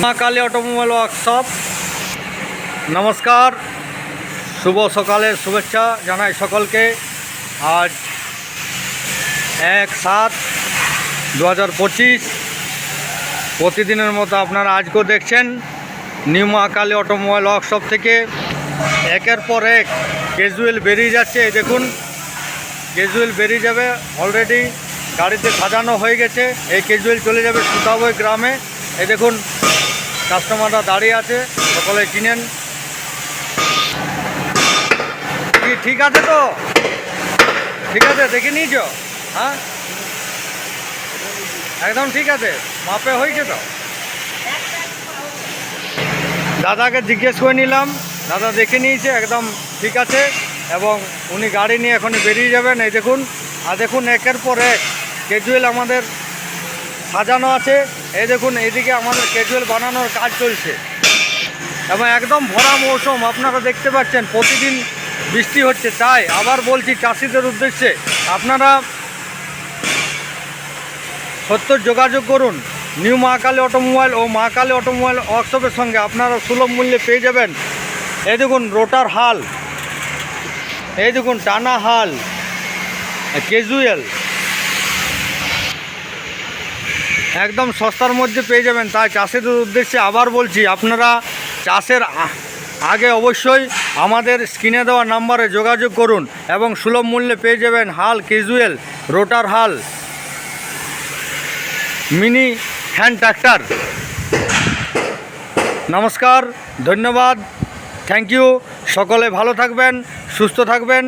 মা Kali automobile workshop. নমস্কার, শুভ সকালের শুভেচ্ছা জানাই সকলকে। আজ 1/7/2025 প্রতিদিনের মতো আপনারা আজকেও দেখছেন নিউ মা কালী অটোমোবাইল ওয়ার্কশপ থেকে একের পর এক ক্যাজুয়াল বেরিয়ে যাচ্ছে। এই দেখুন, ক্যাজুয়াল বেরিয়ে যাবে, অলরেডি গাড়িতে সাজানো হয়ে গেছে। এই ক্যাজুয়াল চলে যাবে সুতাবই গ্রামে। এই দেখুন, কাস্টমাররা দাঁড়িয়ে আছে, সকলে চিনেন। কি ঠিক আছে তো? ঠিক আছে, দেখে নিয়েছ? হ্যাঁ, একদম ঠিক আছে, মাপে হয়েছে তো? দাদাকে জিজ্ঞেস করে নিলাম, দাদা দেখে নিয়েছে, একদম ঠিক আছে। এবং উনি গাড়ি নিয়ে এখনই বেরিয়ে যাবেন। এই দেখুন, আর দেখুন একের পর এক ক্যাজুয়াল আমাদের সাজানো আছে। এই দেখুন, এইদিকে আমাদের ক্যাজুয়াল বানানোর কাজ চলছে এবং একদম ভরা মৌসুম আপনারা দেখতে পাচ্ছেন। প্রতিদিন বৃষ্টি হচ্ছে, তাই আবার বলছি চাষিদের উদ্দেশ্যে, আপনারা সত্য যোগাযোগ করুন নিউ মা কালী অটোমোবাইল ও মা কালী অটোমোবাইল ওয়ার্কশপের সঙ্গে। আপনারা সুলভ মূল্যে পেয়ে যাবেন। এই দেখুন রোটার হাল, এই দেখুন টানা হাল, ক্যাজুয়াল একদম সস্তার মধ্যে পেয়ে যাবেন। তাই চাষিদের উদ্দেশ্যে আবার বলছি, আপনারা চাষের আগে অবশ্যই আমাদের স্ক্রিনে দেওয়া নাম্বারে যোগাযোগ করুন এবং সুলভ মূল্যে পেয়ে যাবেন হাল, ক্যাজুয়াল, রোটার হাল, মিনি হ্যান্ড ট্র্যাক্টর। নমস্কার, ধন্যবাদ, থ্যাংক ইউ। সকলে ভালো থাকবেন, সুস্থ থাকবেন।